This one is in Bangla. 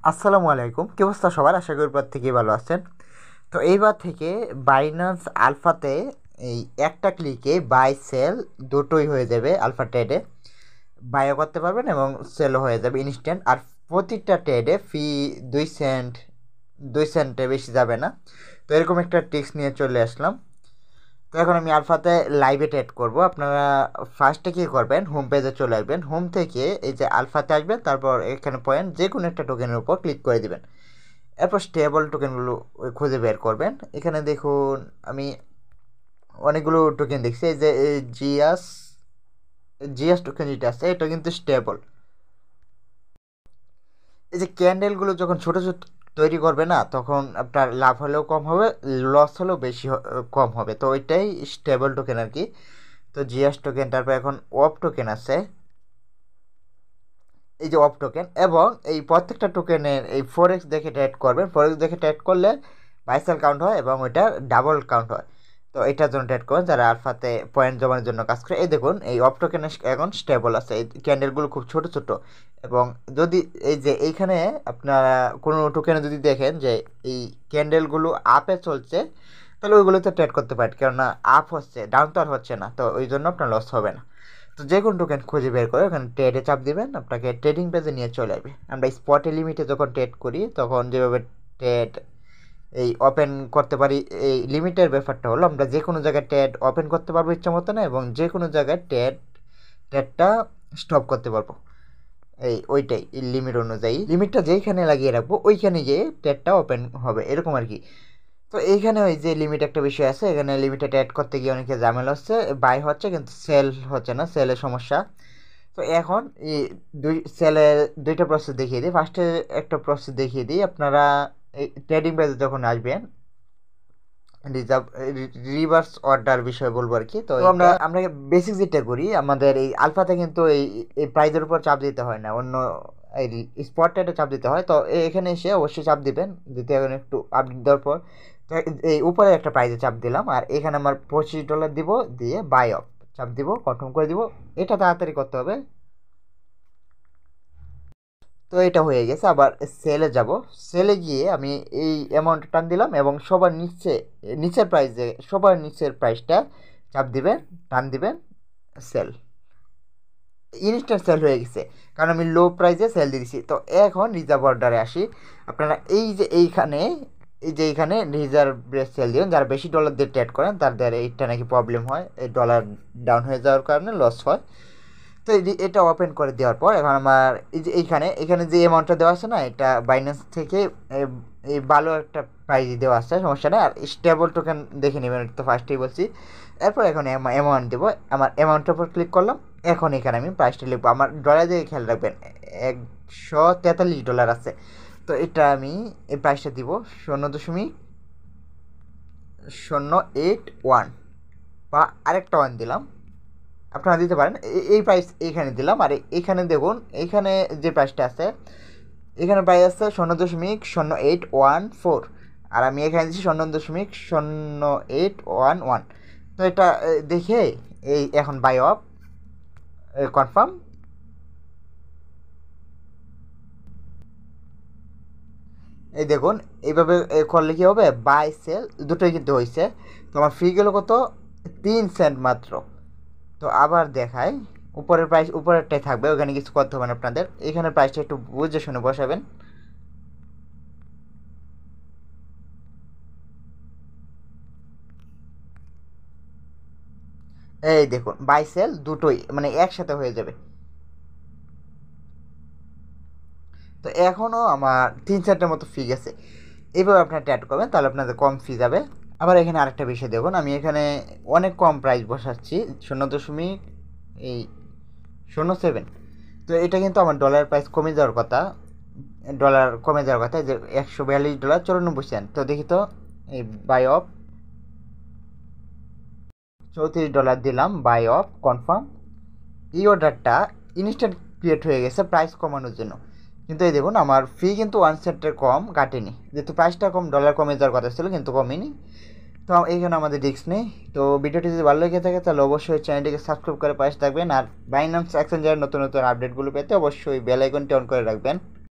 আসসালামু আলাইকুম, কি অবস্থা সবার? আশা করি প্রত্যেকেই ভালো আছেন। তো এইবার থেকে বাইন্যান্স আলফাতে এই একটা ক্লিকে বাই সেল দুটোই হয়ে যাবে। আলফা ট্রেডে বাইও করতে পারবেন এবং সেলও হয়ে যাবে ইনস্ট্যান্ট। আর প্রতিটা ট্রেডে ফি 2 সেন্ট, 2 সেন্টে বেশি যাবে না। তো এরকম একটা ট্রিক্স নিয়ে চলে আসলাম। তো এখন আমি আলফাতে লাইভে ট্রেড করব। আপনারা ফার্স্টে কী করবেন, হোম পেজে চলে আসবেন। হোম থেকে এই যে আলফাতে আসবেন, তারপর এখানে পয়েন্ট যে কোনো একটা টোকেনের উপর ক্লিক করে দিবেন। এরপর স্টেবল টোকেনগুলো খুঁজে বের করবেন। এখানে দেখুন আমি অনেকগুলো টোকেন দেখছি। এই যে জিয়াস জিয়াস টোকেন যেটা আছে এটা কিন্তু স্টেবল। এই যে ক্যান্ডেলগুলো যখন ছোটো ছোটো তৈরি করবে না, তখন আপনার লাভ হলেও কম হবে, লস হলেও বেশি কম হবে। তো ওইটাই স্টেবল টোকেন আর কি। তো জিয়াস টোকেন, তারপর এখন অফ টোকেন আছে, এই যে অফ টোকেন। এবং এই প্রত্যেকটা টোকেনের এই ফোরেক্স দেখে ট্রেড করবেন। ফোরেক্স দেখে ট্রেড করলে বাইসেল কাউন্ট হয় এবং ওইটা ডাবল কাউন্ট হয়। তো এটার জন্য ট্রেড করবেন যারা আলফাতে পয়েন্ট জমানোর জন্য কাজ করে। এই দেখুন এই অফ টোকেনের এখন স্টেবল আছে, এই ক্যান্ডেলগুলো খুব ছোট ছোট। এবং যদি এই যে এইখানে আপনারা কোনো টোকেনে যদি দেখেন যে এই ক্যান্ডেলগুলো আপে চলছে, তাহলে ওইগুলোতে ট্রেড করতে পারেন, কেননা আপ হচ্ছে, ডাউন তো আর হচ্ছে না। তো ওই জন্য আপনার লস হবে না। তো যে কোনো টোকেন খুঁজে বের করে ওখানে ট্রেডে চাপ দিবেন, আপনাকে ট্রেডিং পেজে নিয়ে চলে আসবে। আমরা স্পটে লিমিটে যখন ট্রেড করি তখন যেভাবে ট্রেড এই ওপেন করতে পারি, এই লিমিটের ব্যাপারটা হলো আমরা যে কোনো জায়গায় ট্রেড ওপেন করতে পারবো ইচ্ছা মতো না, এবং যে কোনো জায়গায় ট্রেডটা স্টপ করতে পারবো। ওইটাই লিমিট অনুযায়ী, লিমিটটা যেইখানে লাগিয়ে রাখবো ওইখানে গিয়ে ট্রেডটা ওপেন হবে, এরকম আর কি। তো এইখানে ওই যে লিমিট একটা বিষয় আছে, এখানে লিমিটেড অ্যাড করতে গিয়ে অনেকে ঝামেলা হচ্ছে, বাই হচ্ছে কিন্তু সেল হচ্ছে না, সেলের সমস্যা। তো এখন এই সেলের দুইটা প্রসেস দেখিয়ে দিই। ফার্স্টে একটা প্রসেস দেখিয়ে দিই। আপনারা এই ট্রেডিং পেজে যখন আসবেন, রিজার্ভ রিভার্স অর্ডার বিষয়ে বলবো আর কি। তো আমরা আমরা বেসিক যেটা করি, আমাদের এই আলফাতে কিন্তু এই প্রাইজের উপর চাপ দিতে হয় না, অন্য এই স্পট ট্রেডে চাপ দিতে হয়। তো এখানে এসে অবশ্যই চাপ দিবেন, দিতে এখন একটু আপডেট দেওয়ার পর। তো এই উপরে একটা প্রাইজে চাপ দিলাম, আর এখানে আমার $25 দিব, দিয়ে বাই অফ চাপ দিব, কনফার্ম করে দিব। এটা তাড়াতাড়ি করতে হবে। তো এটা হয়ে গেছে। আবার সেলে যাব। সেলে গিয়ে আমি এই অ্যামাউন্ট টান দিলাম এবং সবার নিচের প্রাইসে, সবার নিচের প্রাইসটা চাপ দিবেন, টান দিবেন, সেল। ইনস্ট্যান্ট সেল হয়ে গেছে, কারণ আমি লো প্রাইসে সেল দিয়ে দিচ্ছি। তো এখন রিজার্ভ অর্ডারে আসি। আপনারা এই যে এইখানে রিজার্ভে সেল দিবেন। যারা বেশি ডলার দিয়ে ট্রেড করেন তাদের এইটা নাকি প্রবলেম হয়, এই ডলার ডাউন হয়ে যাওয়ার কারণে লস হয়। তো এটা ওপেন করে দেওয়ার পর এখন আমার এই যে এখানে যে অ্যামাউন্টটা দেওয়া আছে না, এটা বাইন্যান্স থেকে এই ভালো একটা প্রাইজ দেওয়া আছে, সমস্যা নেই। আর স্টেবল টোকেন দেখে নেবেন, তো ফার্স্টেই বলছি। এরপর এখন অ্যামাউন্ট দেবো, আমার অ্যামাউন্টের উপর ক্লিক করলাম। এখন এখানে আমি প্রাইসটা লিখবো। আমার ডলার দিয়ে খেয়াল রাখবেন, $143 আছে। তো এটা আমি এই প্রাইসটা দিব 0.081, বা আরেকটা ওয়ান দিলাম, আপনারা দিতে পারেন। এই প্রাইস এইখানে দিলাম। আর এইখানে দেখুন, এইখানে যে প্রাইসটা আছে, এখানে প্রাইস আছে 0.0814, আর আমি এখানে দিচ্ছি 0.0811। তো এটা দেখে এই এখন বাই অফ কনফার্ম। এই দেখুন এইভাবে করলে কী হবে, বাই সেল দুটোই কিন্তু হয়েছে। তো আমার ফি গেল কত, 3 সেন্ট মাত্র। তো আবার দেখায়, উপরের প্রাইস উপরেরটাই থাকবে, ওখানে কিছু করতে হবে না আপনাদের। এখানে প্রাইসটা একটু বুঝে শুনে বসাবেন। এই দেখুন বাই সেল দুটোই মানে একসাথে হয়ে যাবে। তো এখনও আমার 3 সেন্টের মতো ফি গেছে। এইভাবে আপনারা ট্রেড করবেন, তাহলে আপনাদের কম ফি যাবে। আবার এখানে আরেকটা বিষয় দেখুন, আমি এখানে অনেক কম প্রাইস বসাচ্ছি, 0.07। তো এটা কিন্তু আমার ডলার প্রাইস কমে যাওয়ার কথা, যে $142.94। তো দেখি তো এই বাই অফ $34 দিলাম, বাই অফ কনফার্ম। এই অর্ডারটা ইনস্ট্যান্ট ক্রিয়েট হয়ে গেছে প্রাইস কমানোর জন্য। কিন্তু এই দেখুন আমার ফি কিন্তু 1 সেন্টের কম কাটেনি, যেহেতু প্রাইসটা কম, ডলার কমে যাওয়ার কথা ছিল কিন্তু কমেনি। তো এইখানে আমাদের রিস্ক নেই। তো ভিডিওটি যদি ভালো লেগে থাকে তাহলে অবশ্যই চ্যানেলটিকে সাবস্ক্রাইব করে পাশে থাকবেন। আর বাইন্যান্স এক্সচেঞ্জের নতুন নতুন আপডেটগুলো পেতে অবশ্যই বেল আইকনটি অন করে রাখবেন।